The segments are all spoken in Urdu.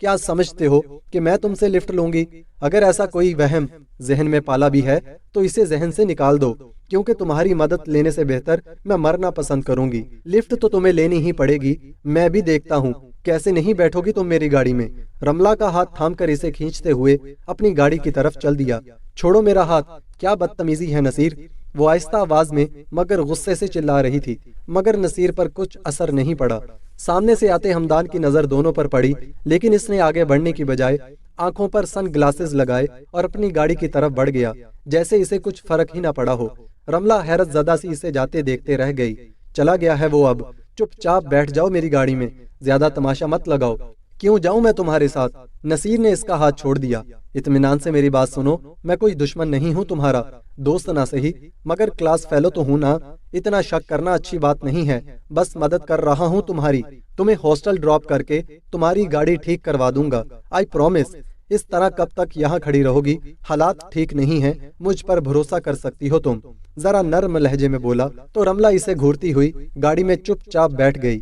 کیا سمجھتے ہو کہ میں تم سے لفٹ لوں گی؟ اگر ایسا کوئی وہم ذہن میں پالا بھی ہے تو اسے ذہن سے نکال دو، کیونکہ تمہاری مدد لینے سے بہتر میں مرنا پسند کروں گی۔ لفٹ تو تمہیں لینی ہی پڑے گی، میں بھی دیکھتا ہوں کیسے نہیں بیٹھو گی تم میری گاڑی میں۔ رملہ کا ہاتھ تھام کر اسے کھینچتے ہوئے اپنی گاڑی کی طرف چل دیا۔ چھوڑو میرا ہاتھ، کیا بدتمیزی ہے نصیر، وہ آہستہ آواز میں مگر غصے سے چلا رہی تھی، مگر نصیر پر کچھ اثر نہیں پڑا۔ سامنے سے آتے ہمدان کی نظر دونوں پر پڑی، لیکن اس نے آگے بڑھنے کی بجائے آنکھوں پر سن گلاسز لگائے اور اپنی گاڑی کی طرف بڑھ گیا، جیسے اسے کچھ فرق ہی نہ پڑا ہو۔ رملہ حیرت زدہ سی اسے جاتے دیکھتے رہ گئی۔ چلا گیا ہے وہ، اب چپ چاپ بیٹھ جاؤ میری گاڑی میں، زیادہ تماشا مت لگاؤ۔ کیوں جاؤں میں تمہارے ساتھ؟ نصیر نے اس کا ہاتھ چھوڑ دیا۔ اطمینان سے میری بات سنو، میں کوئی دشمن نہیں ہوں تمہارا، دوست نہ صحیح مگر کلاس فیلو تو ہوں نا۔ اتنا شک کرنا اچھی بات نہیں ہے، بس مدد کر رہا ہوں تمہاری۔ تمہیں ہاسٹل ڈراپ کر کے تمہاری گاڑی ٹھیک کروا دوں گا، آئی پرومس۔ اس طرح کب تک یہاں کھڑی رہو گی؟ حالات ٹھیک نہیں ہیں، مجھ پر بھروسہ کر سکتی ہو تم، ذرا نرم لہجے میں بولا تو رملہ اسے گھورتی ہوئی گاڑی میں چپ چاپ بیٹھ گئی۔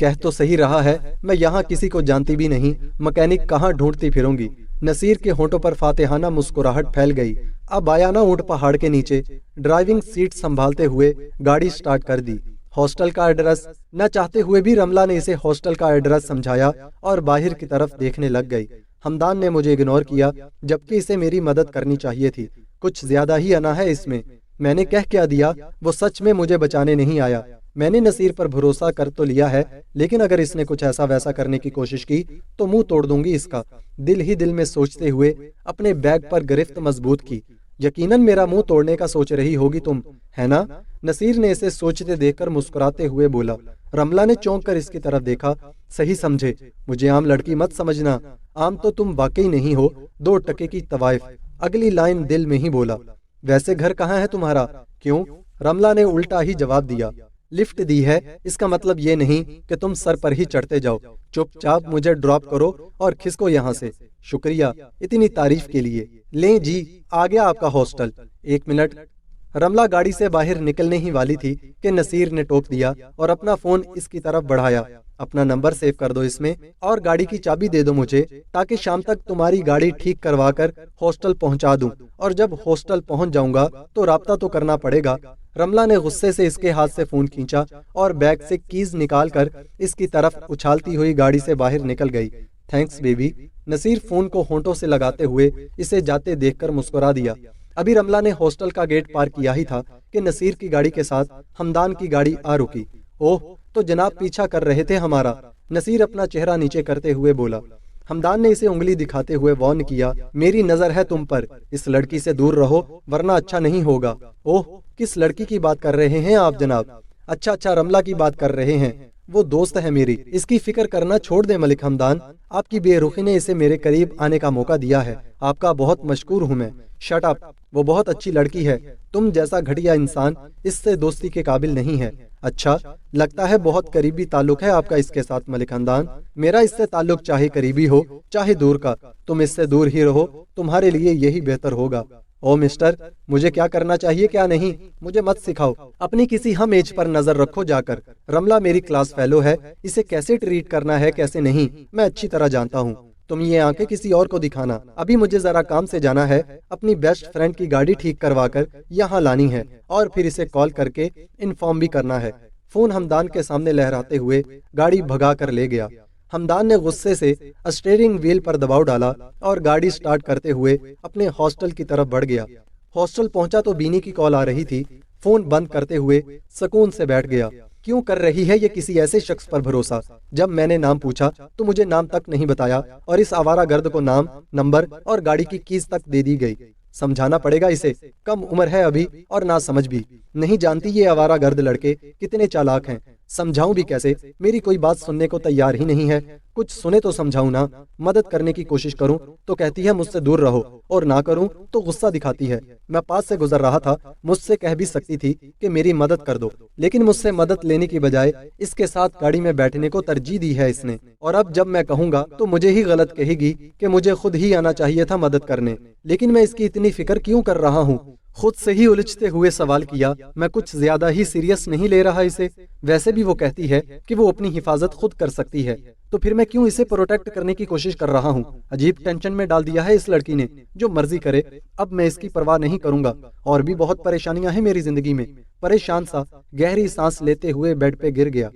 کہہ تو صحیح رہا ہے، میں یہاں کسی کو جانتی بھی نہیں، مکینک کہاں ڈھونڈتی پھروں گی؟ نصیر کے ہونٹوں پر فاتحانہ مسکراہٹ پھیل گئی۔ اب آیا نا اونٹ پہاڑ کے نیچے۔ ڈرائیونگ سیٹ سنبھالتے ہوئے گاڑی سٹارٹ کر دی۔ ہاسٹل کا ایڈریس نہ چاہتے ہوئے بھی رملہ نے اسے ہاسٹل کا ایڈریس سمجھایا اور باہر کی طرف دیکھنے لگ گئی۔ ہمدان نے مجھے اگنور کیا، جبکہ اسے میری مدد کرنی چاہیے تھی، کچھ زیادہ ہی انا ہے اس میں نے کہہ کیا دیا، وہ سچ میں مجھے بچانے نہیں آیا۔ میں نے نصیر پر بھروسہ کر تو لیا ہے، لیکن اگر اس نے کچھ ایسا ویسا کرنے کی کوشش کی تو منہ توڑ دوں گی اس کا، دل ہی دل میں سوچتے ہوئے اپنے بیگ پر گرفت مضبوط کی۔ یقیناً میرا منہ توڑنے کا سوچ رہی ہوگی تم، ہے نا؟ نصیر نے اسے سوچتے دیکھ کر مسکراتے ہوئے بولا۔ رملہ نے چونک کر اس کی طرف دیکھا۔ صحیح سمجھے، مجھے عام لڑکی مت سمجھنا، عام تو تم واقعی نہیں ہو، 2 ٹکے کی طوائف۔ اگلی لائن دل میں ہی بولا۔ ویسے گھر کہاں ہے تمہارا؟ کیوں؟ رملہ نے الٹا ہی جواب دیا۔ لفٹ دی ہے، اس کا مطلب یہ نہیں کہ تم سر پر ہی چڑھتے جاؤ، چپ چاپ مجھے ڈراپ کرو اور کھسکو یہاں سے۔ شکریہ اتنی تعریف کے لیے۔ لیں جی، آ گیا آپ کا ہاسٹل۔ 1 منٹ۔ رملہ گاڑی سے باہر نکلنے ہی والی تھی کہ نصیر نے ٹوک دیا اور اپنا فون اس کی طرف بڑھایا۔ اپنا نمبر سیو کر دو اس میں اور گاڑی کی چابی دے دو مجھے، تاکہ شام تک تمہاری گاڑی ٹھیک کروا کر ہاسٹل پہنچا دوں، اور جب ہاسٹل پہنچ جاؤں گا تو رابطہ تو کرنا پڑے گا۔ رملہ نے غصے سے اس کے ہاتھ سے فون کھینچا اور بیگ سے کیز نکال کر اس کی طرف اچھالتی ہوئی گاڑی سے باہر نکل گئی۔ Thanks baby. نصیر فون کو ہونٹوں سے لگاتے ہوئے اسے جاتے دیکھ کر مسکرا دیا۔ ابھی رملہ نے ہاسٹل کا گیٹ پار کیا ہی تھا کہ نصیر کی گاڑی کے ساتھ ہمدان کی گاڑی آ رکی۔ اوہ، تو جناب پیچھا کر رہے تھے ہمارا، نصیر اپنا چہرہ نیچے کرتے ہوئے بولا۔ ہمدان نے اسے انگلی دکھاتے ہوئے وارن کیا، میری نظر ہے تم پر، اس لڑکی سے دور رہو ورنہ اچھا نہیں ہوگا۔ اوہ، کس لڑکی کی بات کر رہے ہیں آپ جناب؟ اچھا رملہ کی بات کر رہے ہیں، وہ دوست ہے میری، اس کی فکر کرنا چھوڑ دیں ملک ہمدان، آپ کی بے رخی نے اسے میرے قریب آنے کا موقع دیا ہے، آپ کا بہت مشکور ہوں میں۔ شٹ اپ، وہ بہت اچھی لڑکی ہے، تم جیسا گھٹیا انسان اس سے دوستی کے قابل نہیں ہے۔ اچھا، لگتا ہے بہت قریبی تعلق ہے آپ کا اس کے ساتھ ملک ہمدان۔ میرا اس سے تعلق چاہے قریبی ہو چاہے دور کا، تم اس سے دور ہی رہو، تمہارے لیے یہی بہتر ہوگا۔ او مسٹر، مجھے کیا کرنا چاہیے کیا نہیں، مجھے مت سکھاؤ، اپنی کسی ہم ایج پر نظر رکھو جا کر۔ رملہ میری کلاس فیلو ہے، اسے کیسے ٹریٹ کرنا ہے کیسے نہیں میں اچھی طرح جانتا ہوں۔ تم یہ آنکھیں کسی اور کو دکھانا، ابھی مجھے ذرا کام سے جانا ہے، اپنی بیسٹ فرینڈ کی گاڑی ٹھیک کروا کر یہاں لانی ہے اور پھر اسے کال کر کے انفارم بھی کرنا ہے۔ فون ہمدان کے سامنے لہراتے ہوئے گاڑی بھگا کر لے گیا۔ ہمدان نے غصے سے اسٹیئرنگ وہیل پر دباؤ ڈالا اور گاڑی سٹارٹ کرتے ہوئے اپنے ہاسٹل کی طرف بڑھ گیا۔ ہاسٹل پہنچا تو بینی کی کال آ رہی تھی۔ فون بند کرتے ہوئے سکون سے بیٹھ گیا۔ کیوں کر رہی ہے یہ کسی ایسے شخص پر بھروسہ؟ جب میں نے نام پوچھا تو مجھے نام تک نہیں بتایا اور اس آوارہ گرد کو نام، نمبر اور گاڑی کی کیز تک دے دی گئی۔ سمجھانا پڑے گا اسے، کم عمر ہے ابھی اور نہ سمجھ بھی نہیں جانتی یہ آوارہ گرد لڑکے کتنے چالاک ہیں۔ سمجھاؤں بھی کیسے؟ میری کوئی بات سننے کو تیار ہی نہیں ہے، کچھ سنے تو سمجھاؤں نا۔ مدد کرنے کی کوشش کروں تو کہتی ہے مجھ سے دور رہو، اور نہ کروں تو غصہ دکھاتی ہے۔ میں پاس سے گزر رہا تھا، مجھ سے کہہ بھی سکتی تھی کہ میری مدد کر دو، لیکن مجھ سے مدد لینے کی بجائے اس کے ساتھ گاڑی میں بیٹھنے کو ترجیح دی ہے اس نے۔ اور اب جب میں کہوں گا تو مجھے ہی غلط کہے گی کہ مجھے خود ہی آنا چاہیے تھا مدد کرنے، لیکن میں اس کی اتنی فکر کیوں کر رہا ہوں؟ خود سے ہی الجھتے ہوئے سوال کیا، میں کچھ زیادہ ہی سیریس نہیں لے رہا اسے؟ ویسے بھی وہ کہتی ہے کہ وہ اپنی حفاظت خود کر سکتی ہے، تو پھر میں کیوں اسے پروٹیکٹ کرنے کی کوشش کر رہا ہوں؟ عجیب ٹینشن میں ڈال دیا ہے اس لڑکی نے۔ جو مرضی کرے، اب میں اس کی پرواہ نہیں کروں گا۔ اور بھی بہت پریشانیاں ہیں میری زندگی میں۔ پریشان سا گہری سانس لیتے ہوئے بیڈ پہ گر گیا۔